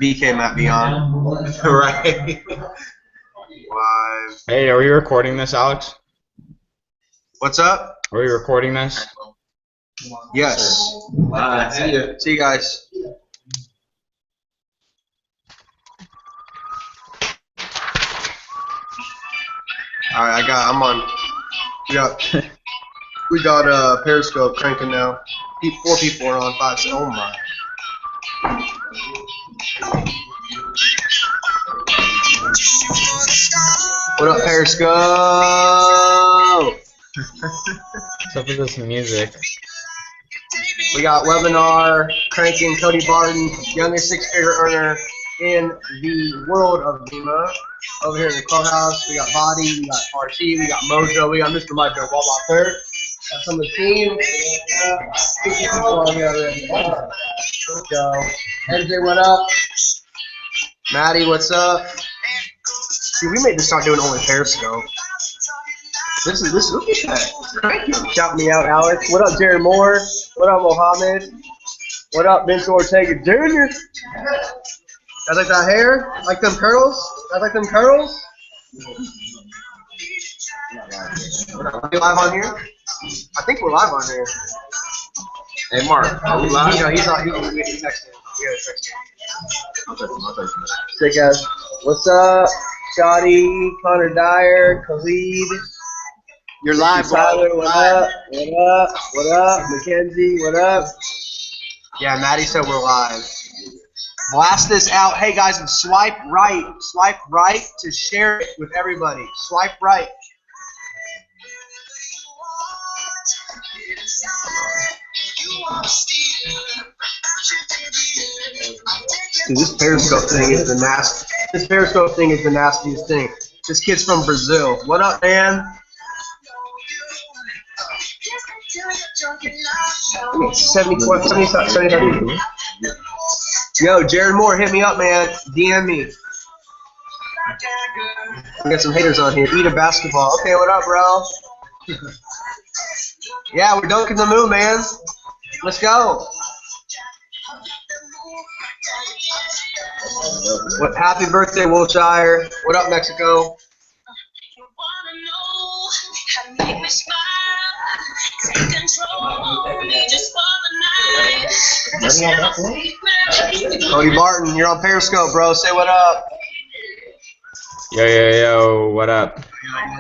BK might be on. Right. Live. Hey, are we recording this, Alex? What's up? Are we recording this? Yes. See you. See you guys. All right, I'm on. We got Periscope cranking now. 4 people are on 5. Oh my. What up, Periscope? What's up with this music? We got webinar cranking Cody Barton, youngest 6-figure earner in the world of Lima. Over here in the clubhouse, we got Body, we got RT, we got Mojo, we got Mr. Mike Benoit third. Got some of the team. Let's go. MJ, what up? Maddie, what's up? See, we made this start doing only Periscope. This look at that. Shout me out, Alex. What up, Jared Moore? What up, Mohammed? What up, Mentor Ortega Jr.? Guys like that hair? Like them curls? Guys like them curls? Are we live on here? I think we're live on here. Hey, Mark, are we live? No, he's not. He's next to him. Sick guys. What's up? Shoddy, Connor Dyer, Khalid. You're live, Tyler, bro. what up? What up? What up? Mackenzie, what up? Yeah, Maddie said we're live. Blast this out. Hey guys, swipe right. Swipe right to share it with everybody. Swipe right. Dude, this Periscope thing is the nasty. This Periscope thing is the nastiest thing. This kid's from Brazil. What up, man? 75. Yo, Jared Moore, hit me up, man. DM me. We got some haters on here. Eat a basketball. Okay, what up, bro? Yeah, we're dunking the moon, man. Let's go. What? Happy birthday, Wilshire. What up, Mexico? Cody Barton, you're on Periscope, bro. Say what up. Yo, what up?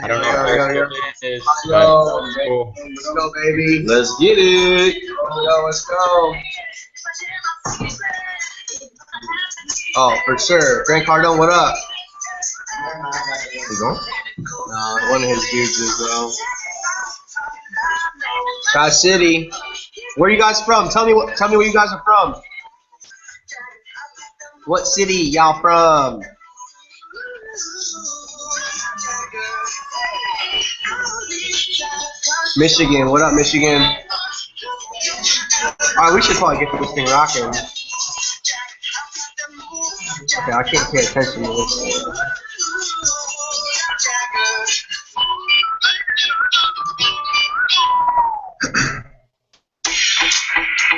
I don't know what Periscope is, but it's cool. Let's go, baby. Let's get it. Let's go. Oh, for sure. Grant Cardone, what up? You going? No, one of his dudes is, Sky City. Where are you guys from? Tell me where you guys are from. What city y'all from? Michigan. What up, Michigan? Alright, we should probably get this thing rocking. Okay, I can't pay attention to this.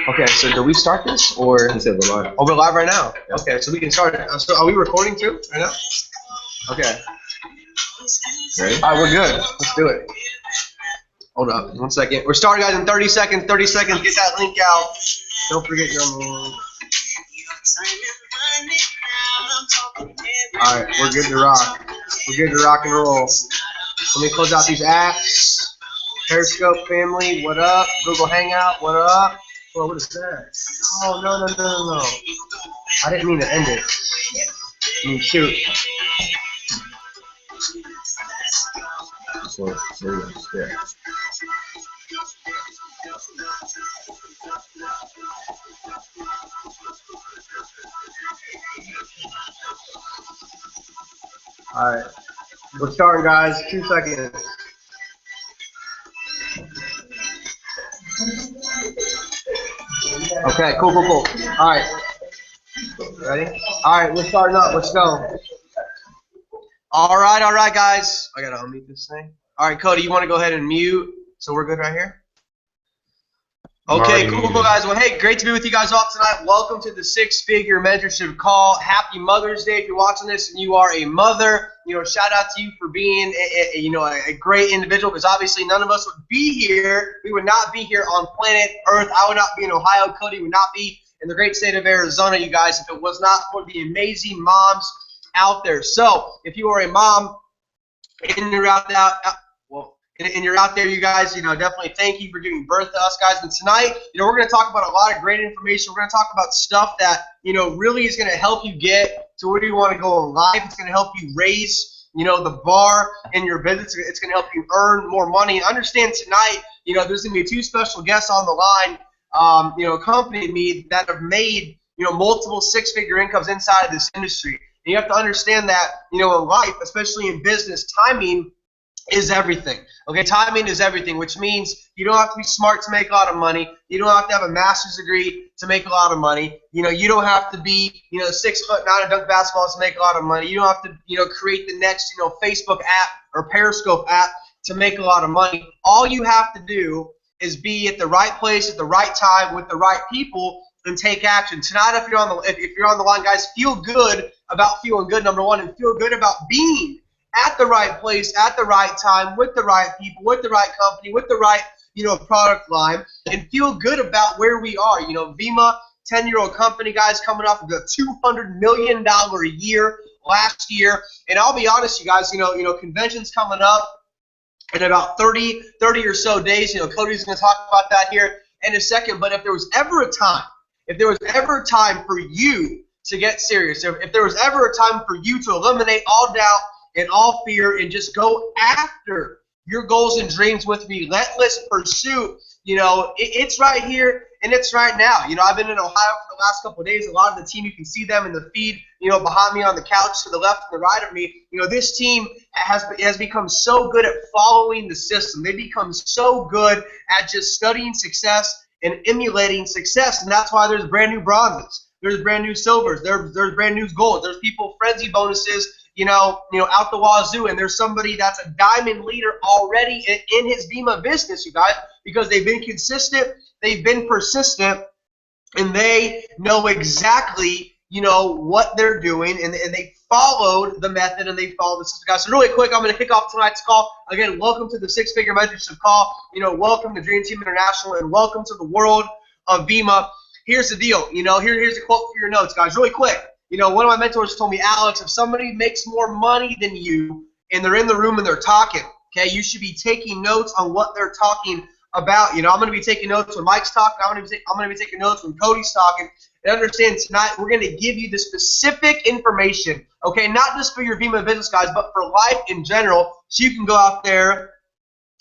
Okay, so do we start this or? He said we're live. Oh, we're live right now. Yeah. Okay, so we can start it. So are we recording too right now? Okay. Ready? All right, we're good. Let's do it. Hold up, 1 second. We're starting, guys, in 30 seconds. 30 seconds. Get that link out. Don't forget your name. All right, we're good to rock. We're good to rock and roll. Let me close out these apps. Periscope family, what up? Google Hangout, what up? Well, what is that? Oh, no. I didn't mean to end it. I mean, shoot. So, there you go. Yeah. All right. We're starting, guys. 2 seconds. Okay, cool. All right. Ready? All right, we're starting up. Let's go. All right, guys. I gotta unmute this thing. All right, Cody, you want to go ahead and mute so we're good right here? Okay, cool, guys. Well, hey, great to be with you guys all tonight. Welcome to the Six-Figure Mentorship Call. Happy Mother's Day if you're watching this and you are a mother. Shout out to you for being a great individual, because obviously none of us would be here. We would not be here on planet Earth. I would not be in Ohio. Cody would not be in the great state of Arizona, you guys, if it was not for the amazing moms out there. So if you are a mom and you're out there, and you're out there, you guys, definitely thank you for giving birth to us, guys. And tonight, we're going to talk about a lot of great information. We're going to talk about stuff that, really is going to help you get to where you want to go in life. It's going to help you raise, the bar in your business. It's going to help you earn more money. And understand tonight, there's going to be two special guests on the line, accompanying me that have made, multiple six-figure incomes inside of this industry. And you have to understand that, in life, especially in business, timing is everything. Okay, timing is everything, which means you don't have to be smart to make a lot of money. You don't have to have a master's degree to make a lot of money. You don't have to be 6'9" and dunk basketball to make a lot of money. You don't have to create the next Facebook app or Periscope app to make a lot of money. All you have to do is be at the right place at the right time with the right people and take action. Tonight, if you're on the line, guys, feel good about feeling good, number one, and feel good about being at the right place, at the right time, with the right people, with the right company, with the right, product line, and feel good about where we are. Vima, 10-year-old company, guys, coming off of a $200 million a year last year. And I'll be honest, you guys, convention's coming up in about 30 or so days. Cody's going to talk about that here in a second. But if there was ever a time for you to get serious, if there was ever a time for you to eliminate all doubt and all fear and just go after your goals and dreams with relentless pursuit, it's right here and it's right now. I've been in Ohio for the last couple of days. A lot of the team, you can see them in the feed, behind me on the couch to the left and the right of me. This team has become so good at following the system. They become so good at just studying success and emulating success, and that's why there's brand new bronzes, there's brand new silvers, there's brand new golds, there's people frenzy bonuses, out the wazoo, and there's somebody that's a diamond leader already in his Vima business, you guys, because they've been consistent, they've been persistent, and they know exactly, what they're doing, and they followed the method, and they followed the system, guys. So really quick, I'm going to kick off tonight's call. Again, welcome to the Six-Figure Mentorship Call. Welcome to Dream Team International, and welcome to the world of Vima. Here's the deal. Here's a quote for your notes, guys. Really quick. One of my mentors told me, Alex, if somebody makes more money than you and they're in the room and they're talking, okay, you should be taking notes on what they're talking about. I'm going to be taking notes when Mike's talking. I'm going to be taking notes when Cody's talking. And understand, tonight we're going to give you the specific information, okay, not just for your Vima business, guys, but for life in general, so you can go out there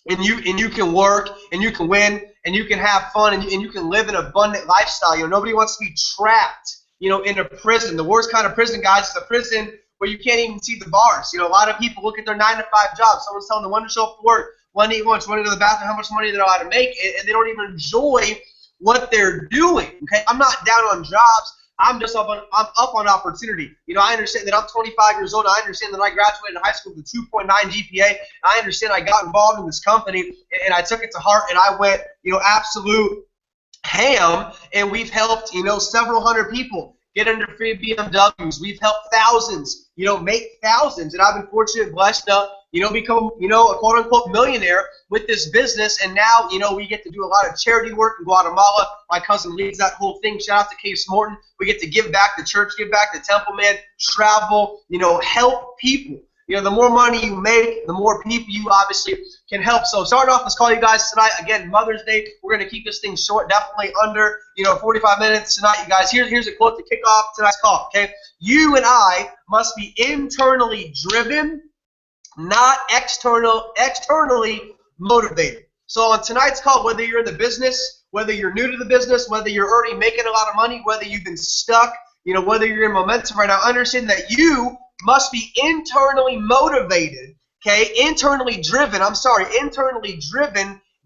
and you can work and you can win and you can have fun and you can live an abundant lifestyle. Nobody wants to be trapped in a prison. The worst kind of prison, guys, is a prison where you can't even see the bars. A lot of people look at their 9-to-5 jobs. Someone's telling them when to show up to work, when to eat lunch, when to go to the bathroom, how much money they're allowed to make, and they don't even enjoy what they're doing. Okay, I'm not down on jobs. I'm up on opportunity. I understand that I'm 25 years old. I understand that I graduated high school with a 2.9 GPA. I understand I got involved in this company and I took it to heart and I went, absolute ham, and we've helped, several hundred people get into free BMWs. We've helped thousands, make thousands, and I've been fortunate, blessed to, become, a quote-unquote millionaire with this business, and now, we get to do a lot of charity work in Guatemala. My cousin leads that whole thing. Shout out to Case Morton. We get to give back to church, give back to Temple, man, travel, help people. The more money you make, the more people you obviously can help. So starting off this call, you guys, tonight, again, Mother's Day. We're going to keep this thing short, definitely under, 45 minutes tonight, you guys. Here's a quote to kick off tonight's call, okay? You and I must be internally driven, not externally motivated. So on tonight's call, whether you're in the business, whether you're new to the business, whether you're already making a lot of money, whether you've been stuck, whether you're in momentum right now, understand that you must be internally motivated, okay? Internally driven,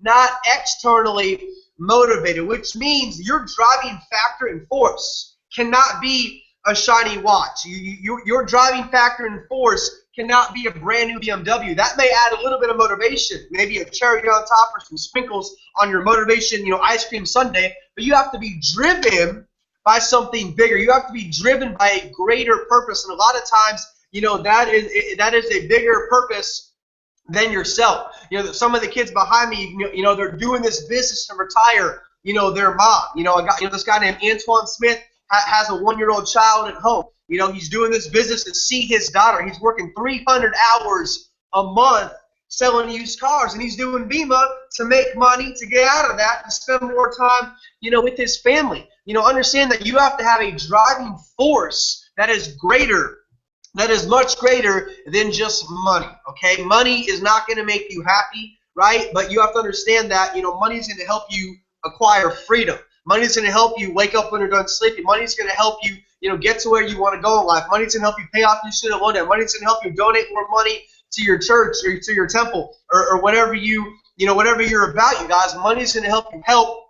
not externally motivated, which means your driving factor and force cannot be a shiny watch. Your driving factor and force cannot be a brand new BMW. That may add a little bit of motivation, maybe a cherry on top or some sprinkles on your motivation, ice cream sundae, but you have to be driven by something bigger. You have to be driven by a greater purpose, and a lot of times, that is a bigger purpose than yourself. Some of the kids behind me, they're doing this business to retire, their mom. I got, this guy named Antoine Smith has a 1-year-old child at home. He's doing this business to see his daughter. He's working 300 hours a month selling used cars, and he's doing BEMA to make money, to get out of that, to spend more time, with his family. Understand that you have to have a driving force that is greater, that is much greater than just money, okay? Money is not going to make you happy, right? But you have to understand that, money is going to help you acquire freedom. Money is going to help you wake up when you're done sleeping. Money is going to help you, get to where you want to go in life. Money is going to help you pay off your student loan debt. Money is going to help you donate more money to your church or to your temple or whatever whatever you're about, you guys. Money is going to help you help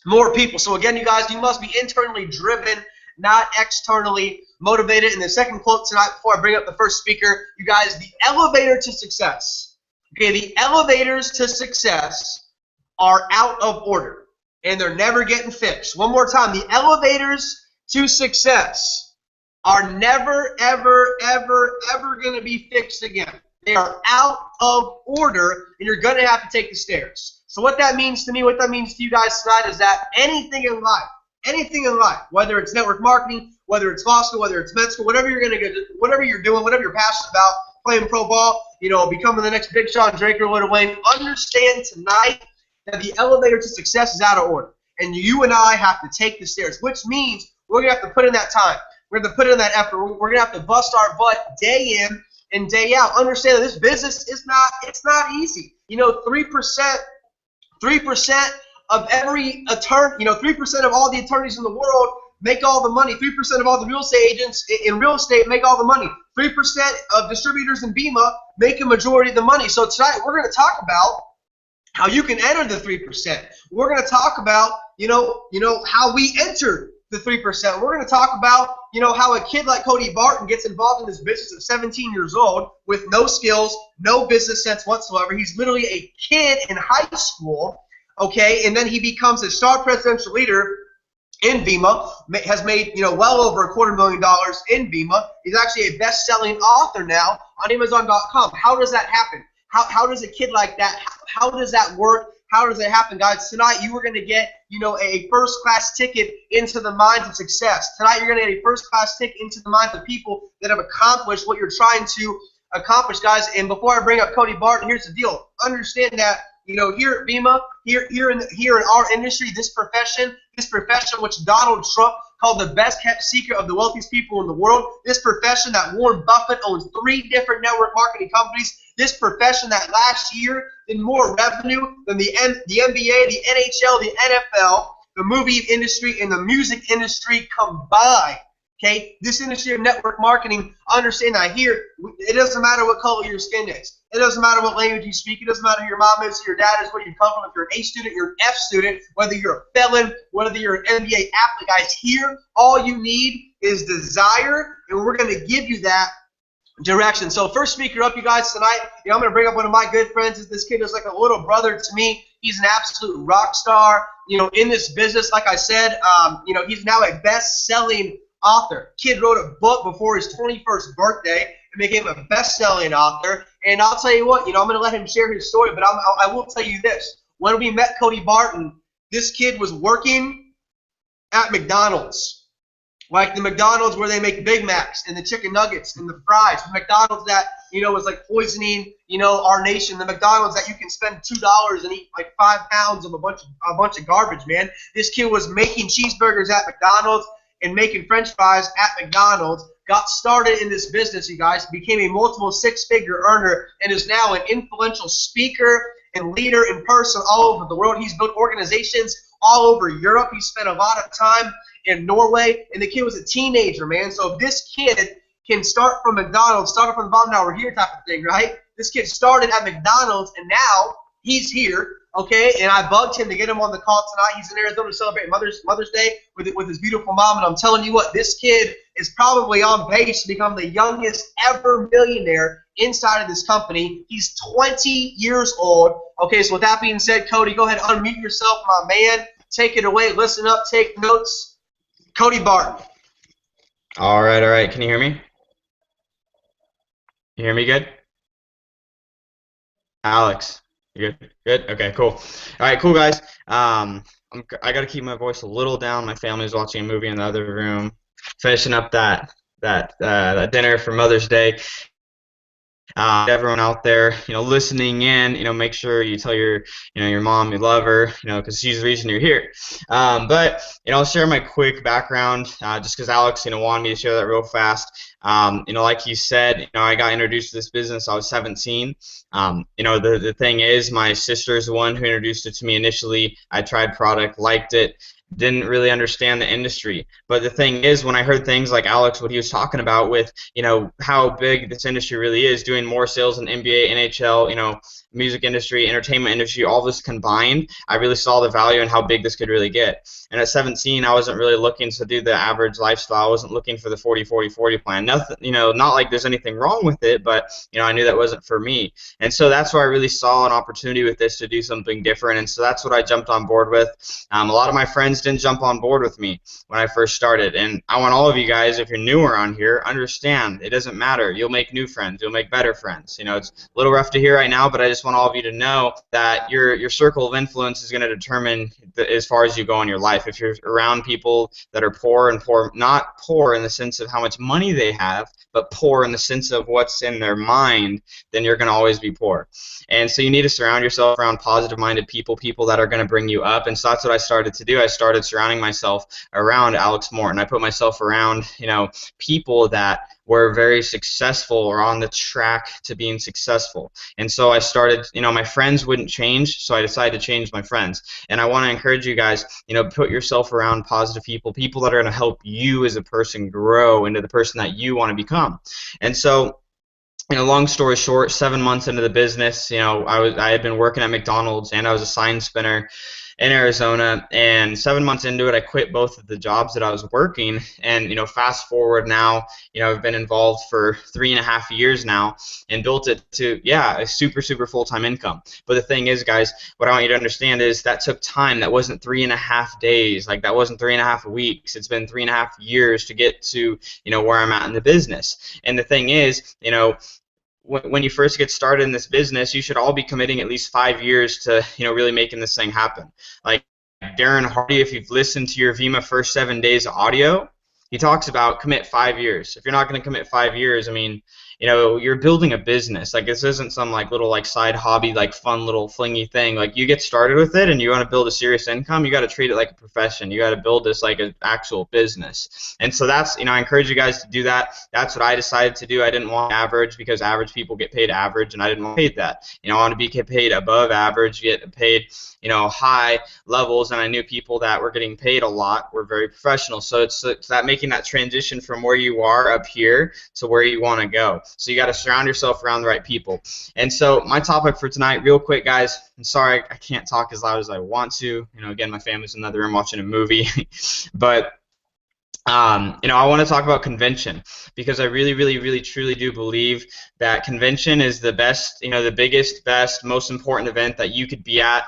more people. So again, you guys, you must be internally driven, not externally motivated. And the second quote tonight, before I bring up the first speaker, you guys, the elevator to success. Okay, the elevators to success are out of order, and they're never getting fixed. One more time, the elevators to success are never, ever, ever, ever going to be fixed again. They are out of order, and you're going to have to take the stairs. So what that means to me, what that means to you guys tonight is that anything in life, whether it's network marketing, whether it's law school, whether it's med school, whatever you're going to get, whatever you're doing, whatever you're passionate about, playing pro ball, becoming the next Big Sean Drake or Lil Wayne, understand tonight that the elevator to success is out of order. And you and I have to take the stairs, which means we're going to have to put in that time. We're going to put in that effort. We're going to have to bust our butt day in and day out. Understand that this business is not easy. 3% of every attorney, 3% of all the attorneys in the world make all the money. 3% of all the real estate agents in real estate make all the money. 3% of distributors in BEMA make a majority of the money. So tonight we're going to talk about how you can enter the 3%. We're going to talk about, how we entered the 3%. We're going to talk about, how a kid like Cody Barton gets involved in this business at 17 years old with no skills, no business sense whatsoever. He's literally a kid in high school, okay, and then he becomes a star presidential leader in BEMA, has made, well over $250,000 in BEMA. He's actually a best-selling author now on Amazon.com. How does that happen? How does a kid like that, how does that work? How does it happen, guys? Tonight you are going to get, a first-class ticket into the minds of success. Tonight you're going to get a first-class ticket into the minds of people that have accomplished what you're trying to accomplish, guys. And before I bring up Cody Barton, here's the deal. Understand that, here at BEMA, here in our industry, this profession which Donald Trump called the best-kept secret of the wealthiest people in the world, this profession that Warren Buffett owns 3 different network marketing companies, this profession that last year did more revenue than the NBA, the NHL, the NFL, the movie industry, and the music industry combined. Okay, this industry of network marketing, understand that here, it doesn't matter what color your skin is. It doesn't matter what language you speak. It doesn't matter who your mom is, who your dad is, where you come from. If you're an A student, you're an F student, whether you're a felon, whether you're an NBA athlete, guys, here, all you need is desire, and we're going to give you that direction. So first speaker up, you guys, tonight, I'm going to bring up one of my good friends. This kid is like a little brother to me. He's an absolute rock star, in this business. Like I said, he's now a best-selling author. Kid wrote a book before his 21st birthday and became a best-selling author. And I'll tell you what, I'm going to let him share his story, but I will tell you this. When we met Cody Barton, this kid was working at McDonald's. Like the McDonald's where they make Big Macs and the chicken nuggets and the fries. The McDonald's that, was like poisoning, our nation. The McDonald's that you can spend $2 and eat like 5 pounds of a bunch of garbage, man. This kid was making cheeseburgers at McDonald's and making French fries at McDonald's, got started in this business, you guys, became a multiple 6-figure earner, and is now an influential speaker and leader in person all over the world. He's built organizations all over Europe. He spent a lot of time in Norway, and the kid was a teenager, man. So if this kid can start from McDonald's, start from the bottom, now we're here type of thing, right? This kid started at McDonald's, and now he's here okay? And I bugged him to get him on the call tonight. He's in Arizona to celebrate Mother's Day with his beautiful mom. And I'm telling you what, this kid is probably on pace to become the youngest ever millionaire inside of this company. He's 20 years old. Okay, so with that being said, Cody, go ahead and unmute yourself, my man. Take it away. Listen up. Take notes. Cody Barton. All right. Can you hear me? You hear me good? Alex, you good? Good? Okay, cool. All right, cool, guys. I got to keep my voice a little down. My family's watching a movie in the other room, finishing up that dinner for Mother's Day. Everyone out there, listening in, make sure you tell your mom you love her, because she's the reason you're here. But I'll share my quick background, just because Alex, wanted me to share that real fast. Like you said, I got introduced to this business. I was 17. The thing is, my sister is the one who introduced it to me initially. I tried product, liked it. Didn't really understand the industry. But the thing is, when I heard things like Alex, what he was talking about with, how big this industry really is, doing more sales in NBA, NHL, music industry, entertainment industry, all this combined, I really saw the value and how big this could really get. And at 17, I wasn't really looking to do the average lifestyle. I wasn't looking for the 40-40-40 plan. Nothing, not like there's anything wrong with it, but, I knew that wasn't for me. And so that's where I really saw an opportunity with this to do something different. And so that's what I jumped on board with. A lot of my friends didn't jump on board with me when I first started. And I want all of you guys, if you're newer on here, understand it doesn't matter. You'll make new friends. You'll make better friends. It's a little rough to hear right now, but I just want all of you to know that your circle of influence is going to determine as far as you go in your life. If you're around people that are poor, not poor in the sense of how much money they have, but poor in the sense of what's in their mind, then you're going to always be poor. And so you need to surround yourself around positive-minded people that are going to bring you up. And so that's what I started to do. I started surrounding myself around Alex Morton. I put myself around, people that were very successful or on the track to being successful. And so I started, my friends wouldn't change, so I decided to change my friends. And I want to encourage you guys, put yourself around positive people that are going to help you as a person grow into the person that you want to become. And so, long story short, 7 months into the business, I had been working at McDonald's and I was a sign spinner in Arizona, and 7 months into it, I quit both of the jobs that I was working. And fast forward now, I've been involved for 3.5 years now, and built it to a super full-time income. But the thing is, guys, what I want you to understand is that took time. That wasn't 3.5 days. Like, that wasn't 3.5 weeks. It's been 3.5 years to get to where I'm at in the business. And the thing is, when you first get started in this business, you should all be committing at least 5 years to really making this thing happen. Like Darren Hardy, if you've listened to your Vima first 7 days audio, he talks about commit 5 years. If you're not going to commit 5 years, I mean, you're building a business. Like, this isn't some little side hobby, fun little flingy thing. Like, you get started with it and you want to build a serious income, you got to treat it like a profession. You got to build this like an actual business. And so that's, I encourage you guys to do that. That's what I decided to do. I didn't want average, because average people get paid average, and I didn't want to pay that. I want to be paid above average, get paid, high levels, and I knew people that were getting paid a lot were very professional. So it's that making that transition from where you are up here to where you want to go. So you got to surround yourself around the right people. And so my topic for tonight, real quick, guys, I'm sorry I can't talk as loud as I want to. Again, my family's in another room watching a movie. But I want to talk about convention, because I really truly do believe that convention is the best, the biggest, best, most important event that you could be at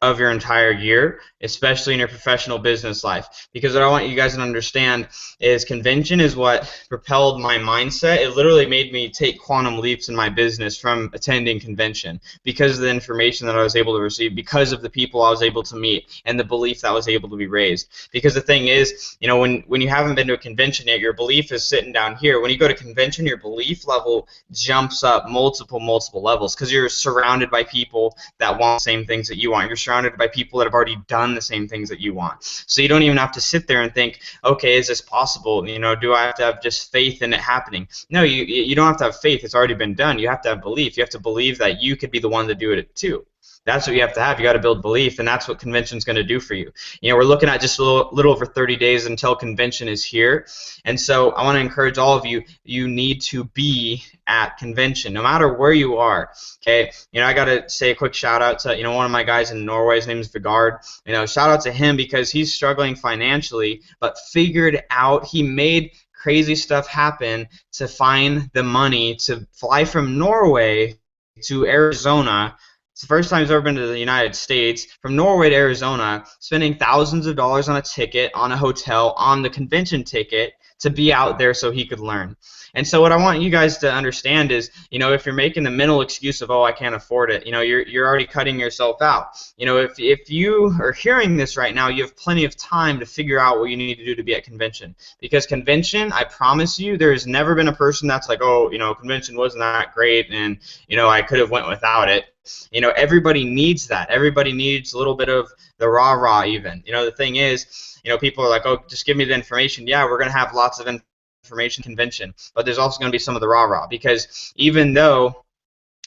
of your entire year, especially in your professional business life. Because what I want you guys to understand is convention is what propelled my mindset. It literally made me take quantum leaps in my business from attending convention, because of the information that I was able to receive, because of the people I was able to meet, and the belief that was able to be raised. Because the thing is, when you haven't been to a convention yet, your belief is sitting down here. When you go to convention, your belief level jumps up multiple levels, because you're surrounded by people that want the same things that you want. You're surrounded by people that have already done the same things that you want. So you don't even have to sit there and think, okay, is this possible? Do I have to have just faith in it happening? No, you don't have to have faith. It's already been done. You have to have belief. You have to believe that you could be the one to do it too. That's what you have to have. You got to build belief, and that's what convention's going to do for you. We're looking at just a little over 30 days until convention is here, and so I want to encourage all of you. You need to be at convention, no matter where you are. Okay, I got to say a quick shout out to one of my guys in Norway. His name is Vigard. Shout out to him because he's struggling financially, but figured out, he made crazy stuff happen to find the money to fly from Norway to Arizona. It's the first time he's ever been to the United States. From Norway to Arizona, spending thousands of dollars on a ticket, on a hotel, on the convention ticket to be out there so he could learn. And so what I want you guys to understand is, if you're making the mental excuse of, oh, I can't afford it, you're already cutting yourself out. If you are hearing this right now, you have plenty of time to figure out what you need to do to be at convention. Because convention, I promise you, there's never been a person that's like, oh, convention wasn't that great, and I could have went without it. Everybody needs that. Everybody needs a little bit of the rah-rah even. The thing is, people are like, oh, just give me the information. Yeah, we're going to have lots of information convention, but there's also going to be some of the rah-rah, because even though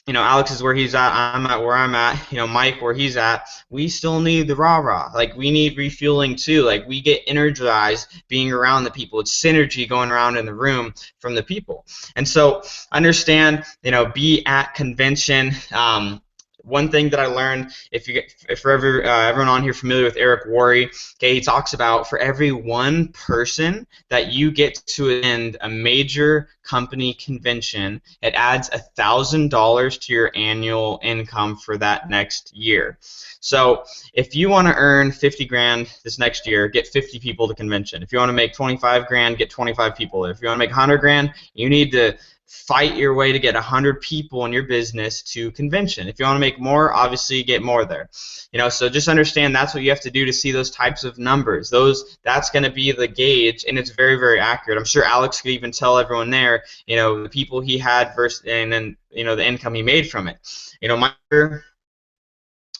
Alex is where he's at, I'm at where I'm at, Mike where he's at, we still need the rah-rah. Like, we need refueling too. Like, we get energized being around the people. It's synergy going around in the room from the people. And so understand, be at convention. One thing that I learned, if everyone on here familiar with Eric Worre, okay, he talks about for every one person that you get to attend a major company convention, it adds $1,000 to your annual income for that next year. So if you want to earn 50 grand this next year, get 50 people to convention. If you want to make 25 grand, get 25 people there. If you want to make 100 grand, you need to fight your way to get 100 people in your business to convention. If you want to make more, obviously get more there. So just understand that's what you have to do to see those types of numbers. That's going to be the gauge, and it's very, very accurate. I'm sure Alex could even tell everyone there, the people he had versus, and then the income he made from it.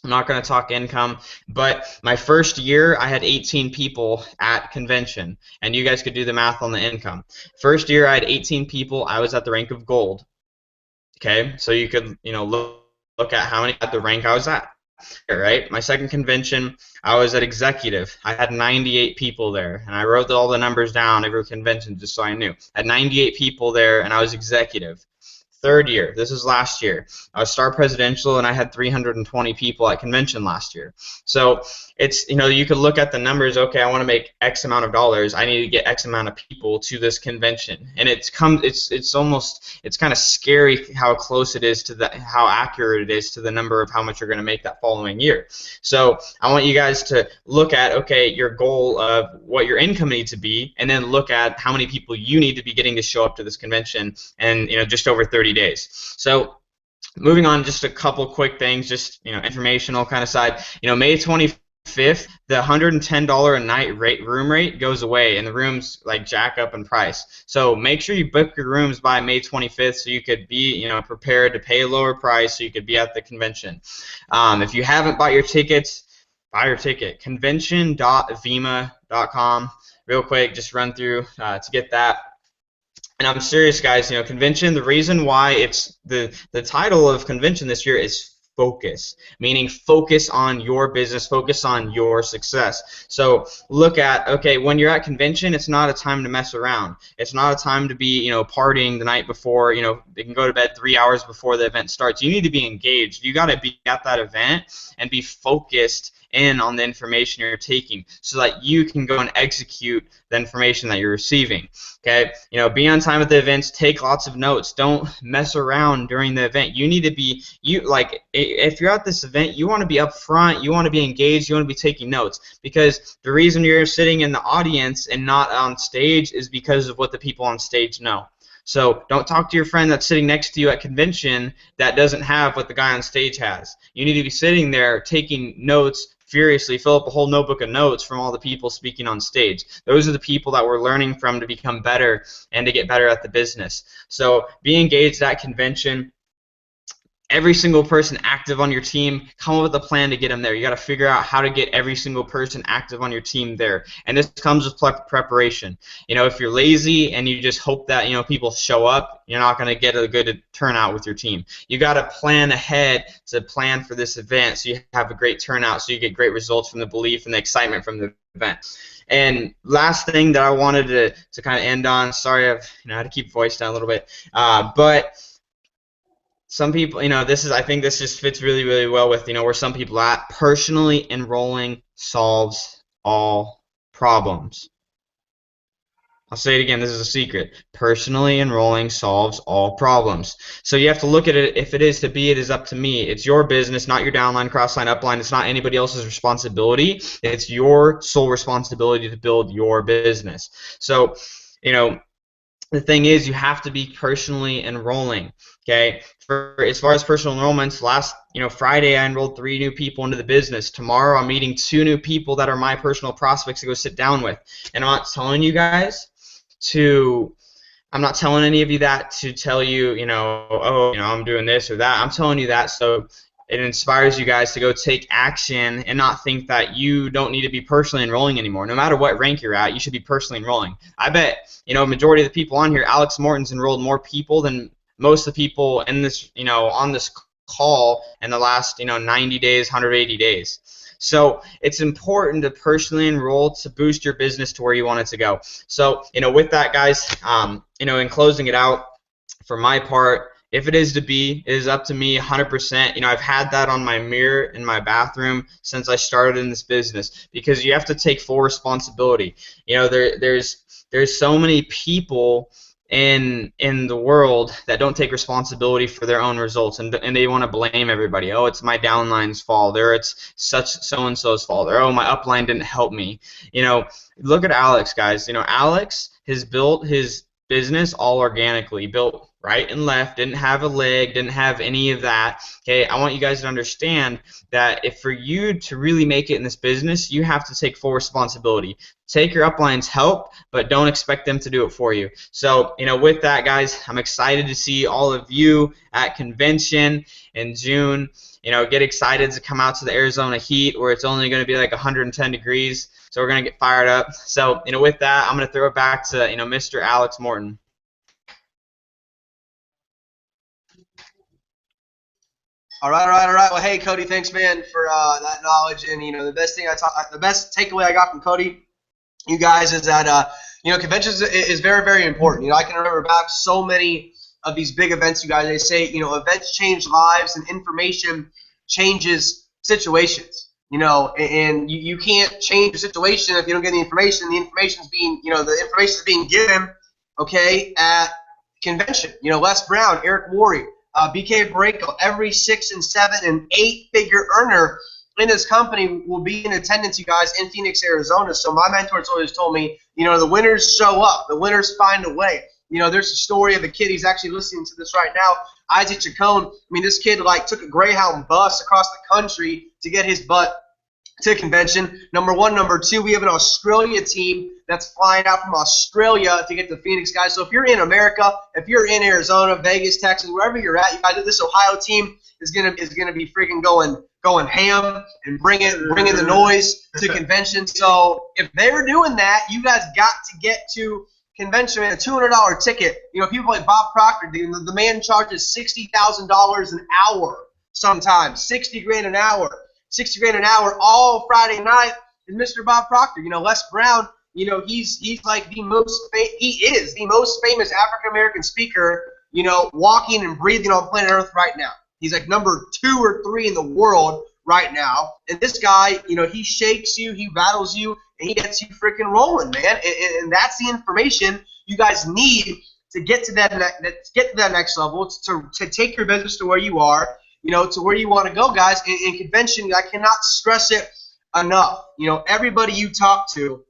I'm not going to talk income, but my first year I had 18 people at convention, and you guys could do the math on the income. First year I had 18 people. I was at the rank of gold. Okay, so you could look at how many at the rank I was at. Right. My second convention I was at executive. I had 98 people there, and I wrote all the numbers down every convention just so I knew. I had 98 people there, and I was executive. Third year, this is last year, I was Star Presidential, and I had 320 people at convention last year. So it's, you could look at the numbers. Okay, I want to make X amount of dollars. I need to get X amount of people to this convention, and it's kind of scary how close it is to how accurate it is to the number of how much you're going to make that following year. So I want you guys to look at, okay, your goal of what your income needs to be, and then look at how many people you need to be getting to show up to this convention, and just over 30 days. So moving on, just a couple quick things, just informational kind of side. May 25th, the $110 a night room rate goes away, and the rooms like jack up in price. So make sure you book your rooms by May 25th so you could be prepared to pay a lower price so you could be at the convention. If you haven't bought your tickets, buy your ticket. Convention.vima.com. Real quick, just run through to get that. And I'm serious, guys. Convention, the reason why it's the title of convention this year is focus, meaning focus on your business, focus on your success. So look at, okay, when you're at convention, it's not a time to mess around. It's not a time to be, partying the night before, they can go to bed 3 hours before the event starts. You need to be engaged. You got to be at that event and be focused in on the information you're taking so that you can go and execute the information that you're receiving. Okay, be on time at the events, take lots of notes, don't mess around during the event. You need to be, if you're at this event, you want to be up front, you want to be engaged, you want to be taking notes, because the reason you're sitting in the audience and not on stage is because of what the people on stage know. So don't talk to your friend that's sitting next to you at convention that doesn't have what the guy on stage has. You need to be sitting there taking notes furiously, fill up a whole notebook of notes from all the people speaking on stage. Those are the people that we're learning from to become better and to get better at the business. So be engaged at convention. every single person active on your team, come up with a plan to get them there. You got to figure out how to get every single person active on your team there. And this comes with preparation. If you're lazy and you just hope that, people show up, you're not going to get a good turnout with your team. You got to plan ahead to plan for this event so you have a great turnout, so you get great results from the belief and the excitement from the event. And last thing that I wanted to kind of end on, sorry I had to keep voice down a little bit, but some people, I think this just fits really, really well with, where some people are at. Personally enrolling solves all problems. I'll say it again, this is a secret. Personally enrolling solves all problems. So you have to look at it, if it is to be, it is up to me. It's your business, not your downline, crossline, upline. It's not anybody else's responsibility. It's your sole responsibility to build your business. So, the thing is, you have to be personally enrolling. Okay, as far as personal enrollments, last Friday I enrolled 3 new people into the business. Tomorrow I'm meeting 2 new people that are my personal prospects to go sit down with. And I'm not telling you guys I'm not telling any of you that to tell you, I'm doing this or that. I'm telling you that so it inspires you guys to go take action and not think that you don't need to be personally enrolling anymore. No matter what rank you're at, you should be personally enrolling. I bet, majority of the people on here, Alex Morton's enrolled more people than most of the people in this, on this call in the last, 90 days, 180 days. So it's important to personally enroll to boost your business to where you want it to go. So, with that, guys, in closing it out, for my part, if it is to be, it is up to me 100%. I've had that on my mirror in my bathroom since I started in this business, because you have to take full responsibility. There's so many people in the world that don't take responsibility for their own results, and they want to blame everybody. Oh, it's my downline's fault, or it's so-and-so's fault, or oh, my upline didn't help me. Look at Alex, guys. Alex has built his business all organically, built right and left, didn't have a leg, didn't have any of that. Okay, I want you guys to understand that if for you to really make it in this business, you have to take full responsibility. Take your upline's help, but don't expect them to do it for you. So, with that, guys, I'm excited to see all of you at convention in June. Get excited to come out to the Arizona heat where it's only going to be like 110 degrees. So we're going to get fired up. So, with that, I'm going to throw it back to, Mr. Alex Morton. All right. Well, hey, Cody, thanks, man, for that knowledge. And the best takeaway I got from Cody, you guys, is that conventions is very, very important. I can remember back so many of these big events. You guys, they say events change lives and information changes situations. And you can't change a situation if you don't get the information. The information is being given, okay, at convention. Les Brown, Eric Worre, BK Barreto, every 6 and 7 and 8-figure earner in this company will be in attendance, you guys, in Phoenix, Arizona. So my mentors always told me, the winners show up, the winners find a way. There's a story of a kid, he's actually listening to this right now, Isaac Chacon. This kid took a Greyhound bus across the country to get his butt to convention. Number 1. Number 2, we have an Australia team that's flying out from Australia to get to Phoenix, guys. So if you're in America, if you're in Arizona, Vegas, Texas, wherever you're at, you guys, this Ohio team is gonna be freaking going ham and bringing the noise to convention. So if they were doing that, you guys got to get to convention, man. A $200 ticket. People like Bob Proctor, the man charges $60,000 an hour sometimes, $60,000 an hour. $60,000 an hour all Friday night is Mr. Bob Proctor. Les Brown, he's like he is the most famous African American speaker, walking and breathing on planet Earth right now. He's like number 2 or 3 in the world right now. And this guy, he shakes you, he rattles you, and he gets you freaking rolling, man. And that's the information you guys need to get to that next level, to take your business to where you are, to where you want to go, guys. In convention, I cannot stress it enough. Everybody you talk to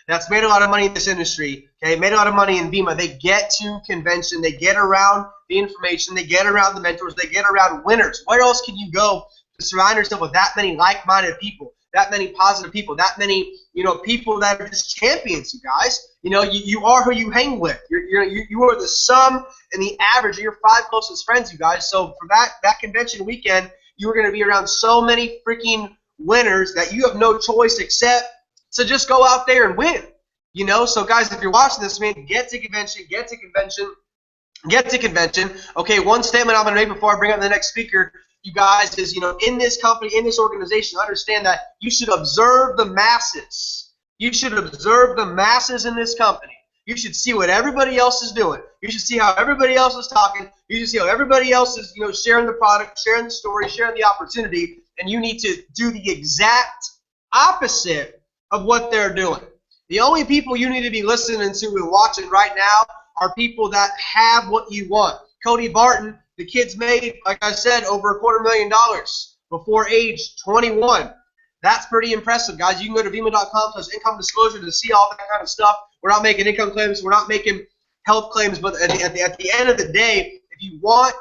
that's made a lot of money in this industry, okay, made a lot of money in BEMA, they get to convention, they get around the information, they get around the mentors, they get around winners. Where else can you go to surround yourself with that many like-minded people? that many positive people, that many, people that are just champions, you guys. You are who you hang with. You are the sum and the average of your 5 closest friends, you guys. So for that convention weekend, you are going to be around so many freaking winners that you have no choice except to just go out there and win. So guys, if you're watching this, man, get to convention. Okay, one statement I'm going to make before I bring up the next speaker, you guys, is, in this company, in this organization, understand that you should observe the masses. You should observe the masses in this company. You should see what everybody else is doing. You should see how everybody else is talking. You should see how everybody else is, sharing the product, sharing the story, sharing the opportunity, and you need to do the exact opposite of what they're doing. The only people you need to be listening to and watching right now are people that have what you want. Cody Barton, the kid's made, like I said, over $250,000 before age 21. That's pretty impressive, guys. You can go to vima.com/income disclosure to see all that kind of stuff. We're not making income claims. We're not making health claims. But at the end of the day, if you want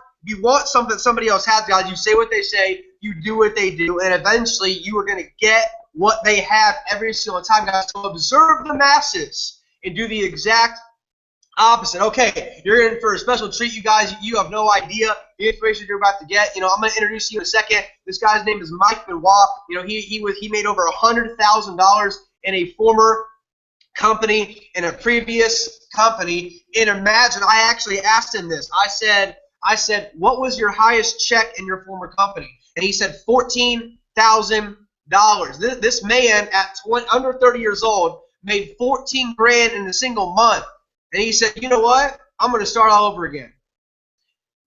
something somebody else has, guys, you say what they say, you do what they do, and eventually you are going to get what they have every single time, guys. So observe the masses and do the exact opposite. Okay, you're in for a special treat, you guys. You have no idea the information you're about to get. I'm going to introduce you in a second. This guy's name is Mike Benoit. He made over $100,000 in a former company, in a previous company. And imagine, I actually asked him this. I said, what was your highest check in your former company? And he said $14,000. This man at under 30 years old made $14,000 in a single month. And he said, you know what? I'm going to start all over again.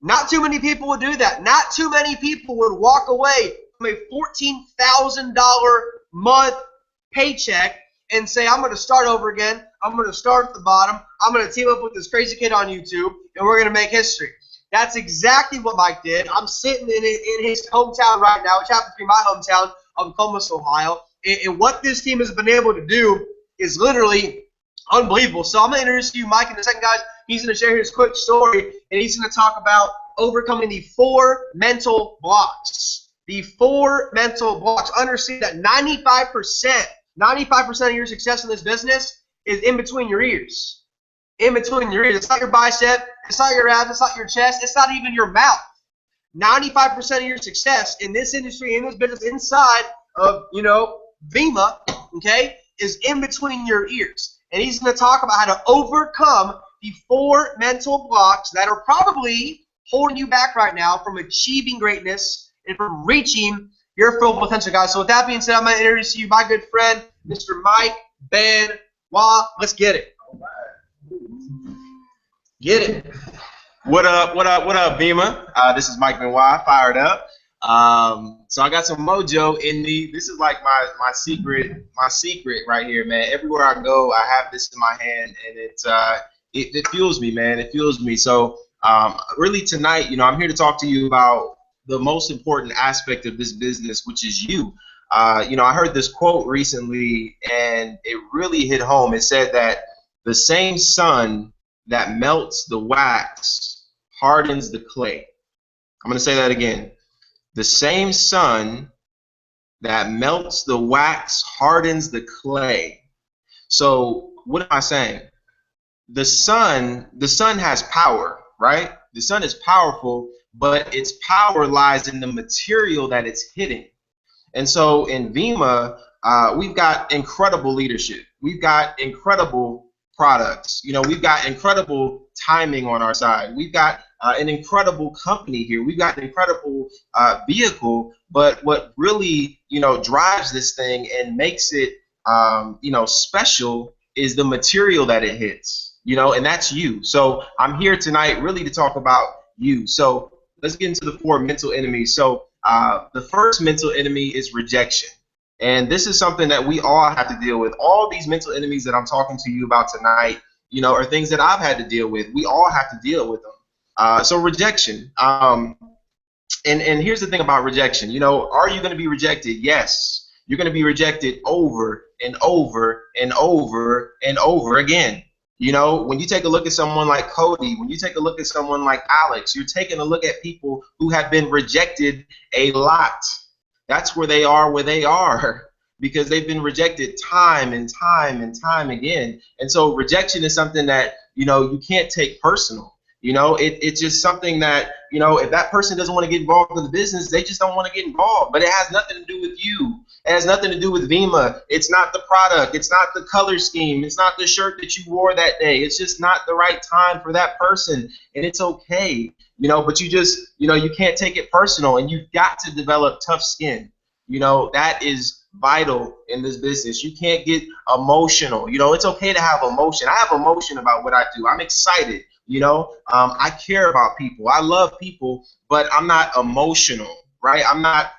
Not too many people would do that. Not too many people would walk away from a $14,000 month paycheck and say, I'm going to start over again. I'm going to start at the bottom. I'm going to team up with this crazy kid on YouTube, and we're going to make history. That's exactly what Mike did. I'm sitting in his hometown right now, which happens to be my hometown of Columbus, Ohio. And what this team has been able to do is literally unbelievable. So I'm going to introduce you Mike in a second, guys. He's going to share his quick story, and he's going to talk about overcoming the 4 mental blocks. The 4 mental blocks. Understand that 95% of your success in this business is in between your ears. In between your ears. It's not your bicep. It's not your abs. It's not your chest. It's not even your mouth. 95% of your success in this industry, in this business, inside of, Vima, okay, is in between your ears. And he's going to talk about how to overcome the 4 mental blocks that are probably holding you back right now from achieving greatness and from reaching your full potential, guys. So with that being said, I'm going to introduce you my good friend, Mr. Mike Benoit. Let's get it. Get it. What up, Vima? This is Mike Benoit, fired up. So I got some mojo in me. This is like my secret right here, man. Everywhere I go, I have this in my hand, and it fuels me, man. It fuels me. So really tonight, I'm here to talk to you about the most important aspect of this business, which is you. I heard this quote recently, and it really hit home. It said that the same sun that melts the wax hardens the clay. I'm going to say that again. The same sun that melts the wax hardens the clay. So what am I saying? The sun has power, right? The sun is powerful, but its power lies in the material that it's hitting. And so in Vima, we've got incredible leadership. We've got incredible products. We've got incredible timing on our side. We've got an incredible company here. We've got an incredible vehicle. But what really, drives this thing and makes it, special is the material that it hits. And that's you. So I'm here tonight really to talk about you. So let's get into the 4 mental enemies. So the first mental enemy is rejection. And this is something that we all have to deal with. All these mental enemies that I'm talking to you about tonight, are things that I've had to deal with. We all have to deal with them. So rejection. And here's the thing about rejection. Are you going to be rejected? Yes. You're going to be rejected over and over and over and over again. When you take a look at someone like Cody, when you take a look at someone like Alex, you're taking a look at people who have been rejected a lot. That's where they are. because they've been rejected time and time and time again. And so rejection is something that, you can't take personal. It's just something that, if that person doesn't want to get involved in the business, they just don't want to get involved. But it has nothing to do with you. It has nothing to do with Vima. It's not the product. It's not the color scheme. It's not the shirt that you wore that day. It's just not the right time for that person. And it's okay, but you just, you can't take it personal, and you've got to develop tough skin. That is vital in this business. You can't get emotional. It's okay to have emotion. I have emotion about what I do. I'm excited. I care about people. I love people, but I'm not emotional, right? I'm not,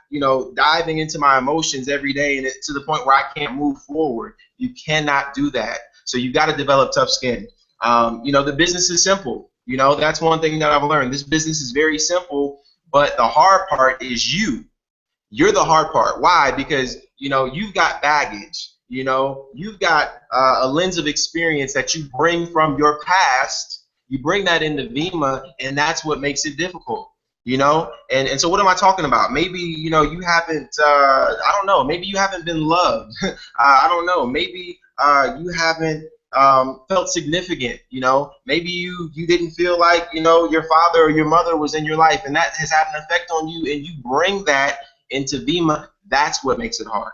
diving into my emotions every day and to the point where I can't move forward. You cannot do that. So you got to develop tough skin. The business is simple. That's one thing that I've learned. This business is very simple, but the hard part is you. You're the hard part. Why? Because, you've got baggage. You've got a lens of experience that you bring from your past. You bring that into Vima, and that's what makes it difficult, And so what am I talking about? Maybe, you haven't, I don't know, maybe you haven't been loved. I don't know. Maybe you haven't felt significant, Maybe you didn't feel like, your father or your mother was in your life, and that has had an effect on you, and you bring that into Vima. That's what makes it hard.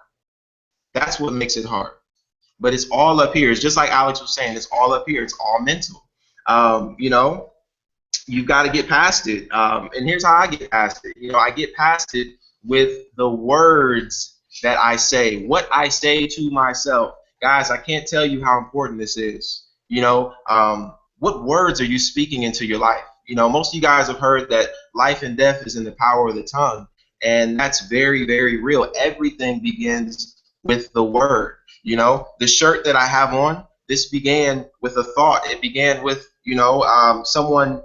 That's what makes it hard. But it's all up here. It's just like Alex was saying, it's all up here. It's all mental. You've got to get past it. And here's how I get past it. I get past it with the words that I say, what I say to myself. Guys, I can't tell you how important this is. What words are you speaking into your life? Most of you guys have heard that life and death is in the power of the tongue. And that's very, very real. Everything begins with the word. The shirt that I have on, this began with a thought. It began with, someone,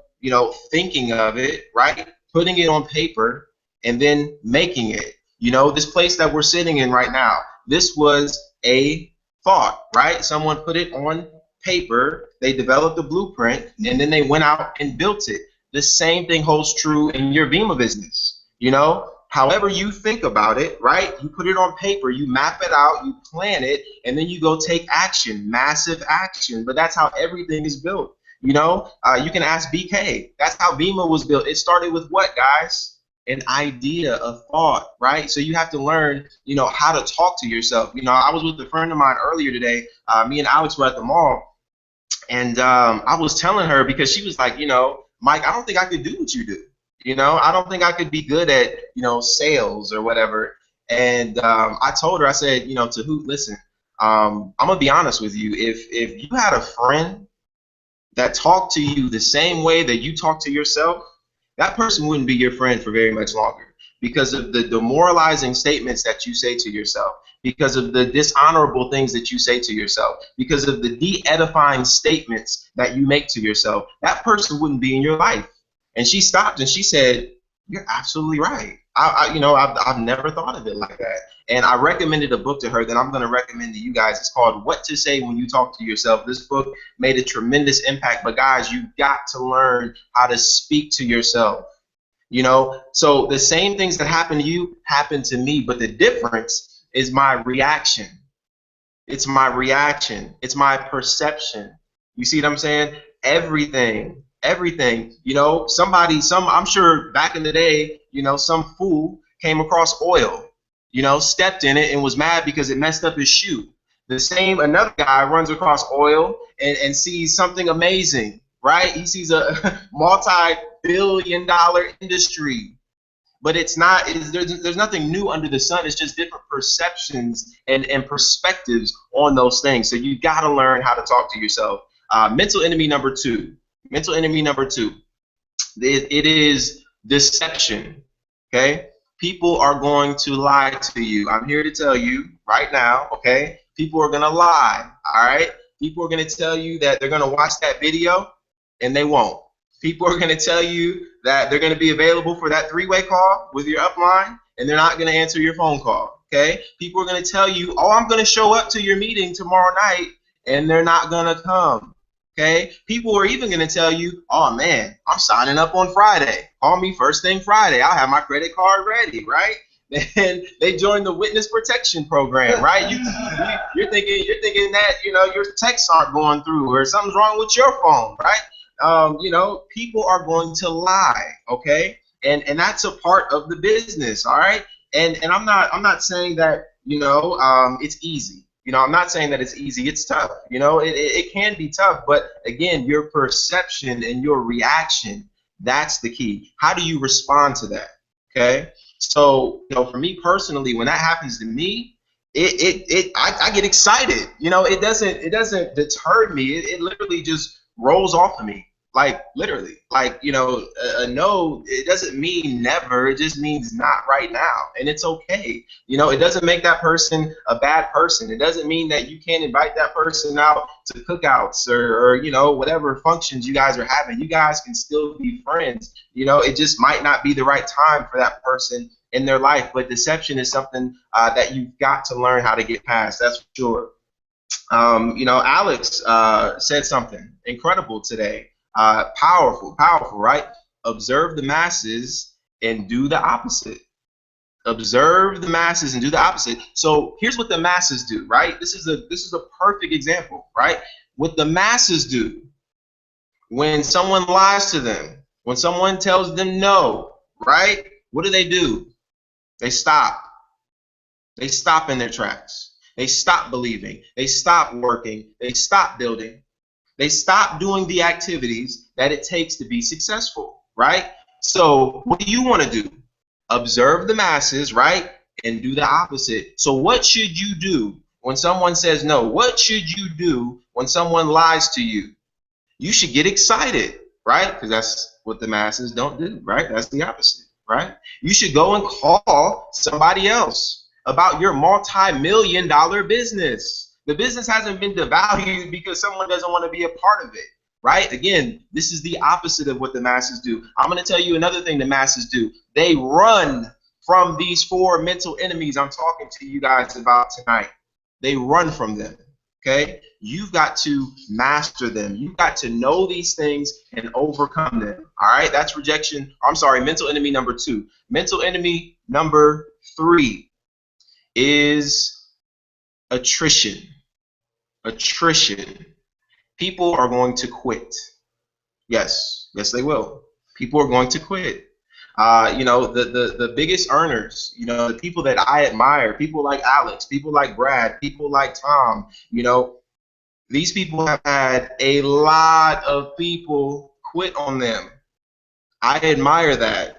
thinking of it, right? Putting it on paper and then making it. This place that we're sitting in right now, this was a thought, right? Someone put it on paper, they developed a blueprint, and then they went out and built it. The same thing holds true in your Vima business. However you think about it, right? You put it on paper, you map it out, you plan it, and then you go take action, massive action. But that's how everything is built. You can ask BK. That's how Vima was built. It started with what, guys? An idea, a thought, right? So you have to learn, how to talk to yourself. I was with a friend of mine earlier today. Me and Alex were at the mall, and I was telling her, because she was like, Mike, I don't think I could do what you do. I don't think I could be good at, sales or whatever. And I told her, I said, to who, listen, I'm going to be honest with you. If you had a friend that talked to you the same way that you talk to yourself, that person wouldn't be your friend for very much longer, because of the demoralizing statements that you say to yourself, because of the dishonorable things that you say to yourself, because of the de-edifying statements that you make to yourself. That person wouldn't be in your life. And she stopped and she said, "You're absolutely right. I've never thought of it like that." And I recommended a book to her that I'm going to recommend to you guys. It's called What to Say When You Talk to Yourself. This book made a tremendous impact. But guys, you've got to learn how to speak to yourself. So the same things that happen to you happen to me, but the difference is my reaction. It's my reaction. It's my perception. You see what I'm saying? Everything. I'm sure back in the day, some fool came across oil, stepped in it and was mad because it messed up his shoe. Another guy runs across oil and sees something amazing, right? He sees a multi-billion-dollar industry, but there's nothing new under the sun. It's just different perceptions and perspectives on those things. So you got to learn how to talk to yourself. Mental enemy number two. It is deception. Okay? People are going to lie to you. I'm here to tell you right now, okay? People are going to lie, all right? People are going to tell you that they're going to watch that video, and they won't. People are going to tell you that they're going to be available for that three-way call with your upline, and they're not going to answer your phone call, okay? People are going to tell you, "Oh, I'm going to show up to your meeting tomorrow night," and they're not going to come. Okay, people are even going to tell you, "Oh man, I'm signing up on Friday. Call me first thing Friday. I'll have my credit card ready," right? then they join the witness protection program, right? You're thinking that, you know, your texts aren't going through or something's wrong with your phone, right? You know, people are going to lie, okay? And that's a part of the business, all right? And I'm not saying that, you know, it's easy. You know, I'm not saying that it's easy. It's tough. You know, it can be tough. But again, your perception and your reaction, that's the key. How do you respond to that? Okay. So, you know, for me personally, when that happens to me, I get excited. You know, it doesn't deter me. It literally just rolls off of me. Like literally, like, you know, a no, it doesn't mean never. It just means not right now, and it's okay. You know, it doesn't make that person a bad person. It doesn't mean that you can't invite that person out to cookouts or you know, whatever functions you guys are having. You guys can still be friends. You know, it just might not be the right time for that person in their life. But deception is something that you've got to learn how to get past. That's for sure. You know, Alex said something incredible today. Powerful, right? Observe the masses and do the opposite. Observe the masses and do the opposite. So here's what the masses do, right? This is a perfect example, right? What the masses do when someone lies to them, when someone tells them no, right? What do? They stop. They stop in their tracks. They stop believing. They stop working. They stop building. They stop doing the activities that it takes to be successful, right? So what do you want to do? Observe the masses, right? And do the opposite. So what should you do when someone says no? What should you do when someone lies to you? You should get excited, right? Because that's what the masses don't do, right? That's the opposite, right? You should go and call somebody else about your multi-million-dollar business. The business hasn't been devalued because someone doesn't want to be a part of it, right? Again, this is the opposite of what the masses do. I'm going to tell you another thing the masses do. They run from these four mental enemies I'm talking to you guys about tonight. They run from them, okay? You've got to master them. You've got to know these things and overcome them, all right? That's rejection. I'm sorry, mental enemy number 2. Mental enemy number 3 is attrition. Attrition. People are going to quit. Yes, they will. People are going to quit. You know, the biggest earners, you know, the people that I admire, people like Alex, people like Brad, people like Tom, you know, these people have had a lot of people quit on them. I admire that.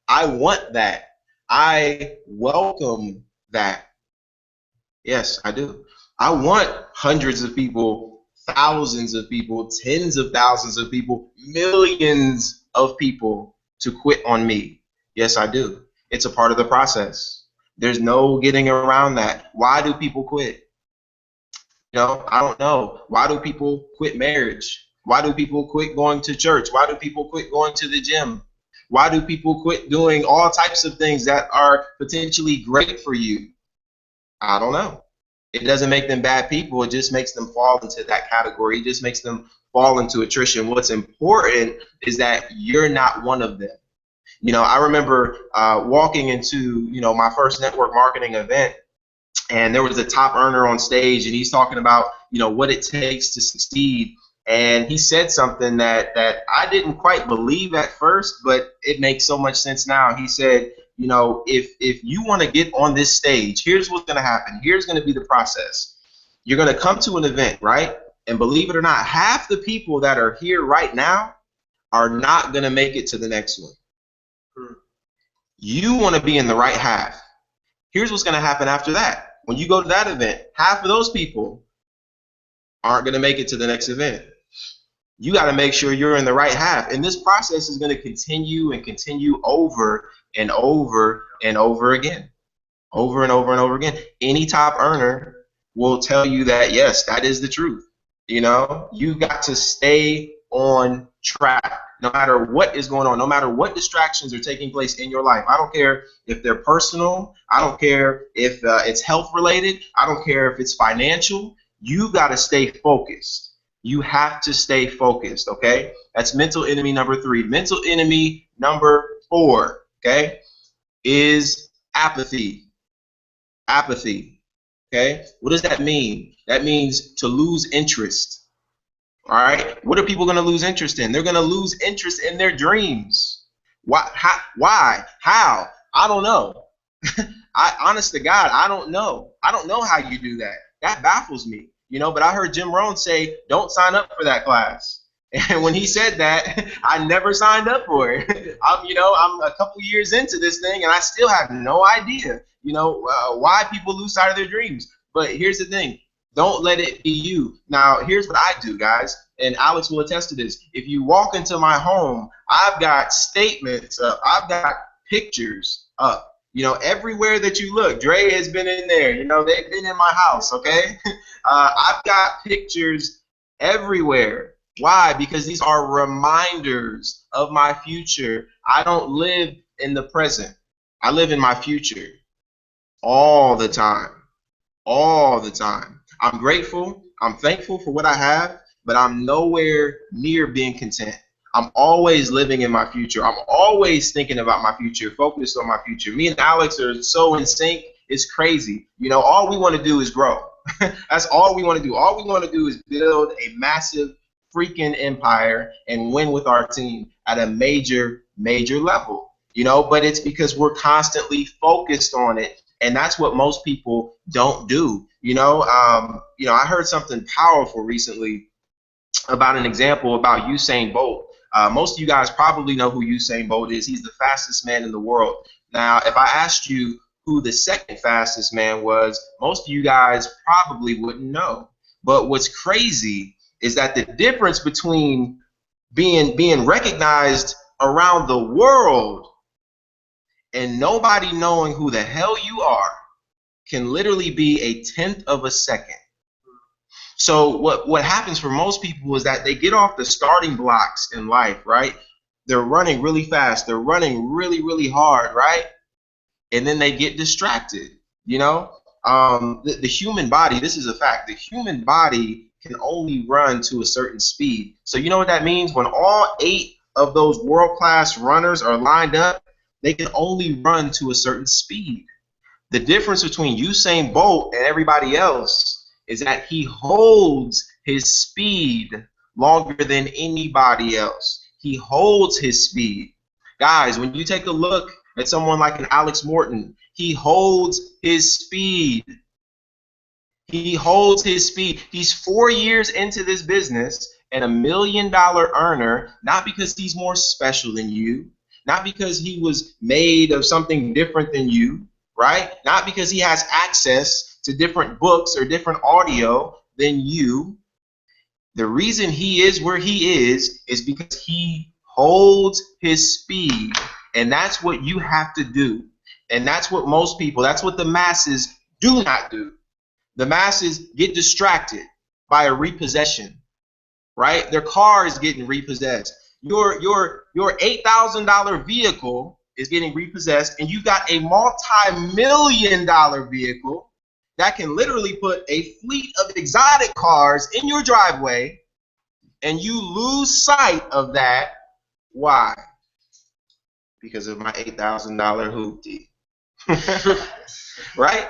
I want that. I welcome that. Yes, I do. I want hundreds of people, thousands of people, tens of thousands of people, millions of people to quit on me. Yes, I do. It's a part of the process. There's no getting around that. Why do people quit? You know, I don't know. Why do people quit marriage? Why do people quit going to church? Why do people quit going to the gym? Why do people quit doing all types of things that are potentially great for you? I don't know. It doesn't make them bad people. It just makes them fall into that category. It just makes them fall into attrition. What's important is that you're not one of them. You know, I remember walking into, you know, my first network marketing event, and there was a top earner on stage, and he's talking about, you know, what it takes to succeed. And he said something that I didn't quite believe at first, but it makes so much sense now. He said, you know, if you want to get on this stage, here's what's going to happen. Here's going to be the process. You're going to come to an event, right? And believe it or not, half the people that are here right now are not going to make it to the next one. You want to be in the right half. Here's what's going to happen after that. When you go to that event, half of those people aren't going to make it to the next event. You got to make sure you're in the right half. And this process is going to continue and continue over and over and over again. Over and over and over again. Any top earner will tell you that, yes, that is the truth. You know, you got to stay on track no matter what is going on, no matter what distractions are taking place in your life. I don't care if they're personal. I don't care if it's health related. I don't care if it's financial. You got to stay focused. You have to stay focused, okay? That's mental enemy number 3. Mental enemy number 4, okay, is apathy. Apathy. Okay? What does that mean? That means to lose interest. All right? What are people going to lose interest in? They're going to lose interest in their dreams. Why? How? I don't know. Honest to God, I don't know. I don't know how you do that. That baffles me. But I heard Jim Rohn say, don't sign up for that class. And when he said that, I never signed up for it. I'm a couple years into this thing, and I still have no idea, why people lose sight of their dreams. But here's the thing. Don't let it be you. Now, here's what I do, guys, and Alex will attest to this. If you walk into my home, I've got statements up. I've got pictures up. Everywhere that you look, Dre has been in there. They've been in my house, okay? I've got pictures everywhere. Why? Because these are reminders of my future. I don't live in the present. I live in my future all the time. All the time. I'm grateful. I'm thankful for what I have, but I'm nowhere near being content. I'm always living in my future. I'm always thinking about my future, focused on my future. Me and Alex are so in sync. It's crazy. All we want to do is grow. That's all we want to do. All we want to do is build a massive freaking empire and win with our team at a major level. But it's because we're constantly focused on it. And that's what most people don't do. I heard something powerful recently about an example about Usain Bolt. Most of you guys probably know who Usain Bolt is. He's the fastest man in the world. Now, if I asked you who the second fastest man was, most of you guys probably wouldn't know. But what's crazy is that the difference between being recognized around the world and nobody knowing who the hell you are can literally be a tenth of a second. So what happens for most people is that they get off the starting blocks in life, right? They're running really fast. They're running really, really hard, right? And then they get distracted, the human body, this is a fact, the human body can only run to a certain speed. So you know what that means? When all 8 of those world-class runners are lined up, they can only run to a certain speed. The difference between Usain Bolt and everybody else is that he holds his speed longer than anybody else. He holds his speed. Guys, when you take a look at someone like an Alex Morton, he holds his speed. He holds his speed. He's 4 years into this business and $1 million earner, not because he's more special than you, not because he was made of something different than you, right? Not because he has access to different books or different audio than you. The reason he is where he is because he holds his speed. And that's what you have to do. And that's what most people, that's what the masses do not do. The masses get distracted by a repossession, right? Their car is getting repossessed. Your $8,000 vehicle is getting repossessed, and you got a multi-million-dollar vehicle that can literally put a fleet of exotic cars in your driveway, and you lose sight of that. Why? Because of my $8,000 hoopty. Right?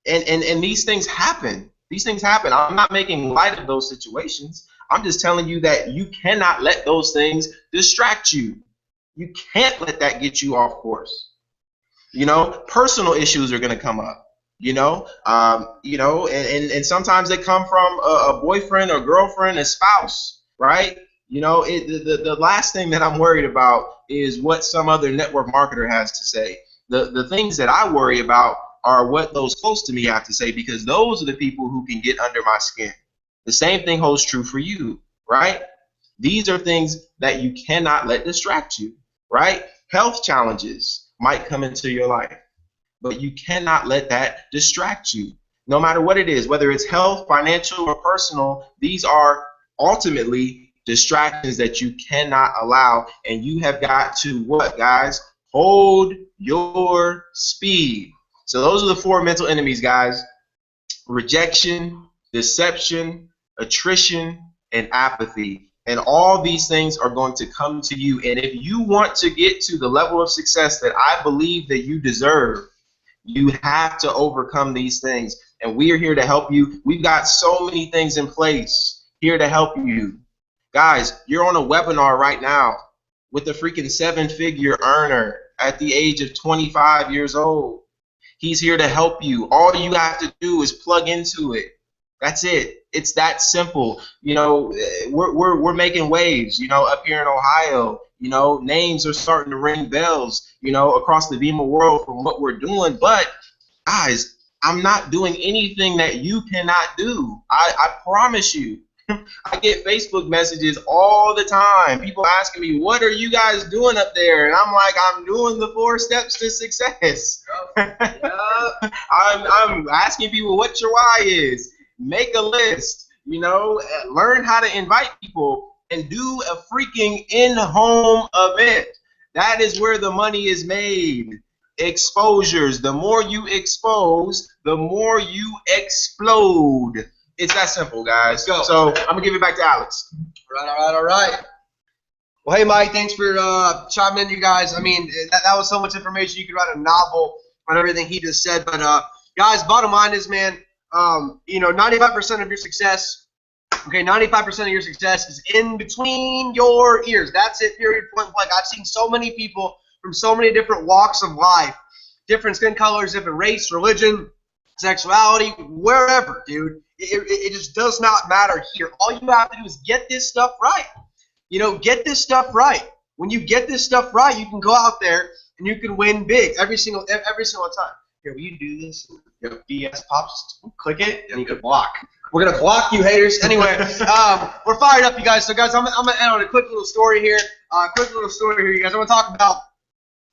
And these things happen. These things happen. I'm not making light of those situations. I'm just telling you that you cannot let those things distract you. You can't let that get you off course. Personal issues are going to come up. And sometimes they come from a boyfriend or girlfriend, a spouse, right? The last thing that I'm worried about is what some other network marketer has to say. The things that I worry about are what those close to me have to say, because those are the people who can get under my skin. The same thing holds true for you, right? These are things that you cannot let distract you, right? Health challenges might come into your life, but you cannot let that distract you. No matter what it is, whether it's health, financial, or personal, these are ultimately distractions that you cannot allow, and you have got to what, guys? Hold your speed. So those are the 4 mental enemies, guys. Rejection, deception, attrition, and apathy. And all these things are going to come to you. And if you want to get to the level of success that I believe that you deserve, you have to overcome these things. And we are here to help you. We've got so many things in place here to help you. Guys, you're on a webinar right now with a freaking 7-figure earner at the age of 25 years old. He's here to help you. All you have to do is plug into it. That's it. It's that simple. You know, we're making waves, you know, up here in Ohio. You know, names are starting to ring bells, you know, across the Vima world from what we're doing. But, guys, I'm not doing anything that you cannot do. I promise you. I get Facebook messages all the time. People asking me, what are you guys doing up there? And I'm like, I'm doing the 4 steps to success. I'm asking people what your why is. Make a list, you know, learn how to invite people and do a freaking in-home event. That is where the money is made. Exposures. The more you expose, the more you explode. It's that simple, guys. Go. So I'm going to give it back to Alex. All right. Well, hey, Mike, thanks for chiming in, you guys. I mean, that was so much information. You could write a novel on everything he just said. But, guys, bottom line is, man, you know, 95% of your success, okay, 95% of your success is in between your ears. That's it, period, point blank. I've seen so many people from so many different walks of life, different skin colors, different race, religion, sexuality, wherever, dude. It just does not matter here. All you have to do is get this stuff right. You know, get this stuff right. When you get this stuff right, you can go out there and you can win big every single time. Here, will you do this? You know, BS pops, click it, and you can block. We're gonna block you haters. Anyway, we're fired up, you guys. So, guys, I'm gonna end on a quick little story here. You guys. I want to talk about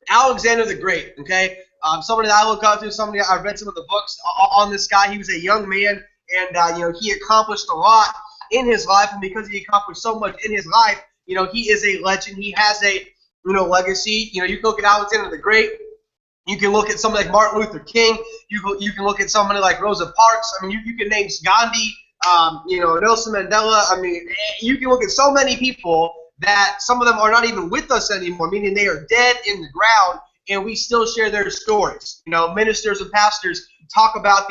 Alexander the Great. Okay, somebody that I look up to. Somebody I've read some of the books on this guy. He was a young man, and you know, he accomplished a lot in his life, and because he accomplished so much in his life, you know, he is a legend. He has a, you know, legacy. You know, you can look at Alexander the Great. You can look at somebody like Martin Luther King. You can look at somebody like Rosa Parks. I mean, you can name Gandhi, you know, Nelson Mandela. I mean, you can look at so many people that some of them are not even with us anymore, meaning they are dead in the ground, and we still share their stories. You know, ministers and pastors talk about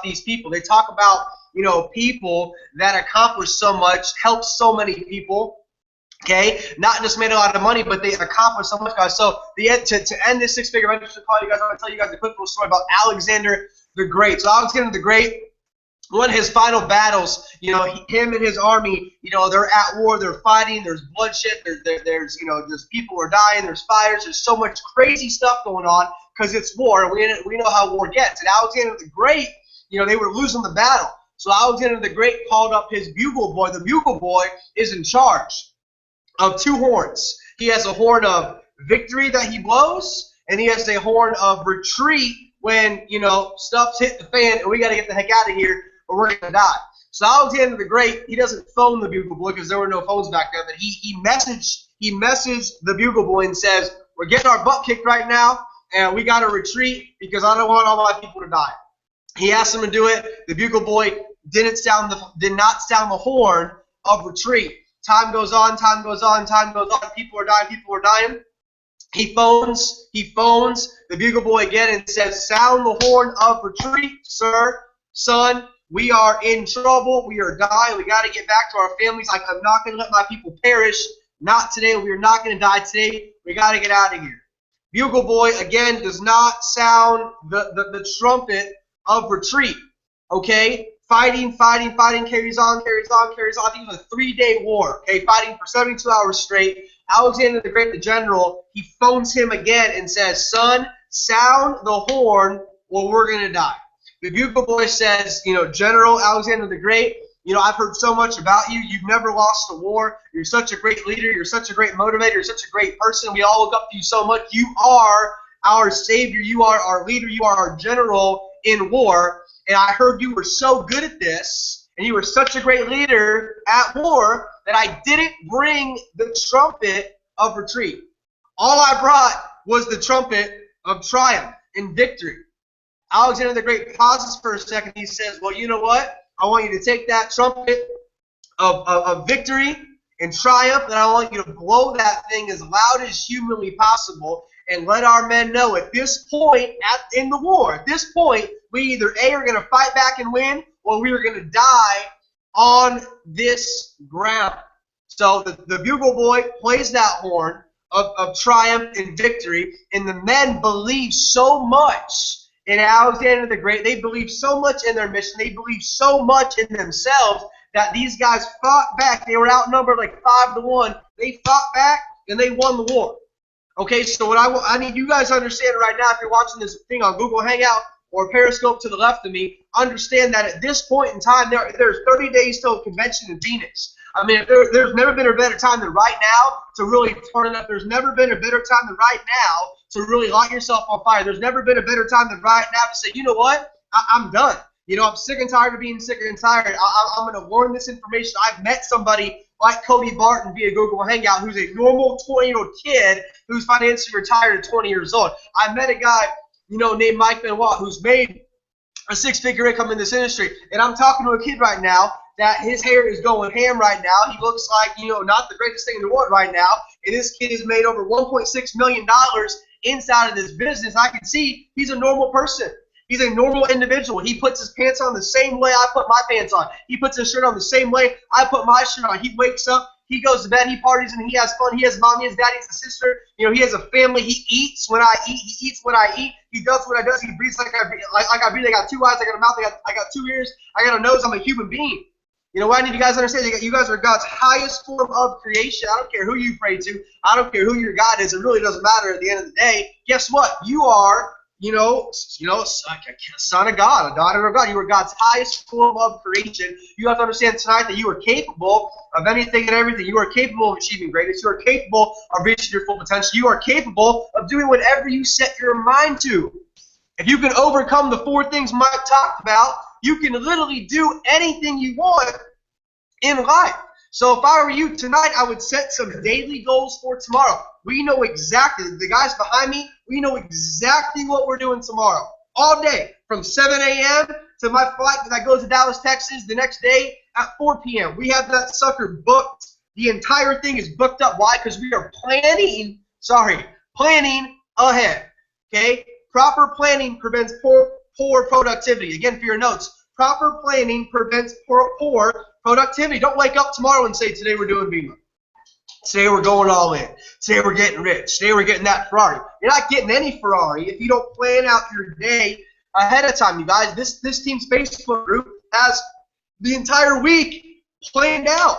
these people. They talk about, you know, people that accomplished so much, helped so many people. Okay, not just made a lot of money, but they accomplished so much, guys. So to end this 6-figure mentorship call, you guys, I want to tell you guys a quick little story about Alexander the Great. So Alexander the Great, one of his final battles, you know, him and his army, you know, they're at war, they're fighting, there's bloodshed, there's you know, there's people are dying, there's fires, there's so much crazy stuff going on because it's war, and we know how war gets. And Alexander the Great, you know, they were losing the battle. So Alexander the Great called up his bugle boy. The bugle boy is in charge of 2 horns. He has a horn of victory that he blows, and he has a horn of retreat when, you know, stuff's hit the fan and we got to get the heck out of here or we're going to die. So Alexander the Great, he doesn't phone the bugle boy because there were no phones back then, but he messaged the bugle boy and says, we're getting our butt kicked right now, and we got to retreat because I don't want all my people to die. He asked him to do it. The bugle boy did not sound the horn of retreat. Time goes on. People are dying. He phones the bugle boy again and says, sound the horn of retreat, sir, son. We are in trouble. We are dying. We got to get back to our families. I'm not going to let my people perish. Not today. We are not going to die today. We got to get out of here. Bugle boy, again, does not sound the trumpet of retreat. Okay? Fighting, carries on. I think it was a 3-day war, okay, fighting for 72 hours straight. Alexander the Great, the general, he phones him again and says, son, sound the horn or we're going to die. The bugle boy says, you know, General Alexander the Great, you know, I've heard so much about you. You've never lost a war. You're such a great leader. You're such a great motivator. You're such a great person. We all look up to you so much. You are our savior. You are our leader. You are our general in war. And I heard you were so good at this, and you were such a great leader at war, that I didn't bring the trumpet of retreat. All I brought was the trumpet of triumph and victory. Alexander the Great pauses for a second. He says, well, you know what? I want you to take that trumpet of victory, and triumph, and I want you to blow that thing as loud as humanly possible and let our men know at this point in the war, at this point, we either A, are going to fight back and win, or we are going to die on this ground. So the bugle boy plays that horn of triumph and victory, and the men believe so much in Alexander the Great. They believe so much in their mission. They believe so much in themselves that these guys fought back. They were outnumbered like 5-1. They fought back, and they won the war. Okay, so what I need you guys to understand right now, if you're watching this thing on Google Hangout or Periscope to the left of me, understand that at this point in time, there's 30 days till a convention in Phoenix. I mean, there's never been a better time than right now to really turn it up. There's never been a better time than right now to really light yourself on fire. There's never been a better time than right now to say, you know what, I'm done. You know, I'm sick and tired of being sick and tired. I'm going to learn this information. I've met somebody like Cody Barton via Google Hangout who's a normal 20-year-old kid who's financially retired at 20 years old. I met a guy, you know, named Mike Benoit who's made a 6-figure income in this industry. And I'm talking to a kid right now that his hair is going ham right now. He looks like, you know, not the greatest thing in the world right now. And this kid has made over $1.6 million inside of this business. I can see he's a normal person. He's a normal individual. He puts his pants on the same way I put my pants on. He puts his shirt on the same way I put my shirt on. He wakes up, he goes to bed, he parties, and he has fun. He has mom, he has dad, he has a sister. You know, he has a family. He eats when I eat. He eats when I eat. He does what I do. He breathes like I breathe. I breathe. I got 2 eyes. I got a mouth. I got 2 ears. I got a nose. I'm a human being. You know what I need you guys to understand? You guys are God's highest form of creation. I don't care who you pray to. I don't care who your God is. It really doesn't matter at the end of the day. Guess what? You are, you know, a son of God, a daughter of God. You are God's highest form of creation. You have to understand tonight that you are capable of anything and everything. You are capable of achieving greatness. You are capable of reaching your full potential. You are capable of doing whatever you set your mind to. If you can overcome the 4 things Mike talked about, you can literally do anything you want in life. So if I were you tonight, I would set some daily goals for tomorrow. We know exactly, the guys behind me, we know exactly what we're doing tomorrow. All day, from 7 a.m. to my flight that goes to Dallas, Texas, the next day at 4 p.m. We have that sucker booked. The entire thing is booked up. Why? Because we are planning ahead. Okay? Proper planning prevents poor productivity. Again, for your notes, proper planning prevents poor productivity. Don't wake up tomorrow and say, today we're doing Beamer. Today we're going all in. Today we're getting rich. Today we're getting that Ferrari. You're not getting any Ferrari if you don't plan out your day ahead of time, you guys. This team's Facebook group has the entire week planned out.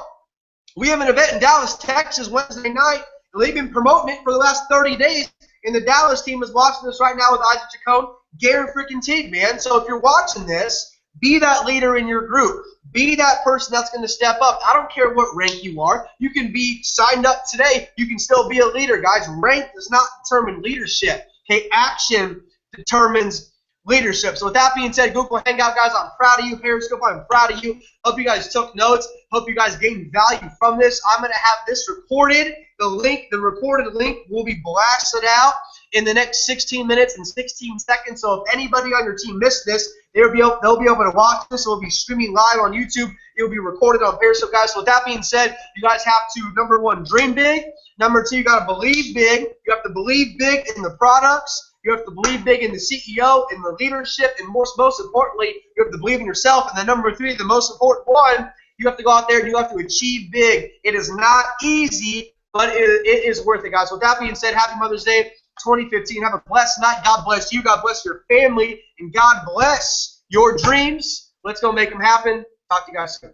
We have an event in Dallas, Texas, Wednesday night, and they've been promoting it for the last 30 days. And the Dallas team is watching this right now with Isaac Chacon, Gary freaking Teague, man. So if you're watching this, be that leader in your group. Be that person that's going to step up. I don't care what rank you are. You can be signed up today. You can still be a leader, guys. Rank does not determine leadership. Okay, action determines leadership. So with that being said, Google Hangout, guys, I'm proud of you. Periscope, I'm proud of you. Hope you guys took notes. Hope you guys gained value from this. I'm going to have this recorded. The recorded link will be blasted out in the next 16 minutes and 16 seconds. So if anybody on your team missed this, they'll be able to watch this. It will be streaming live on YouTube. It will be recorded on Periscope, guys. So with that being said, you guys have to, number 1, dream big. Number 2, you got to believe big. You have to believe big in the products. You have to believe big in the CEO, in the leadership, and most importantly, you have to believe in yourself. And then number 3, the most important one, you have to go out there and you have to achieve big. It is not easy, but it is worth it, guys. So with that being said, happy Mother's Day 2015. Have a blessed night. God bless you. God bless your family. And God bless your dreams. Let's go make them happen. Talk to you guys soon.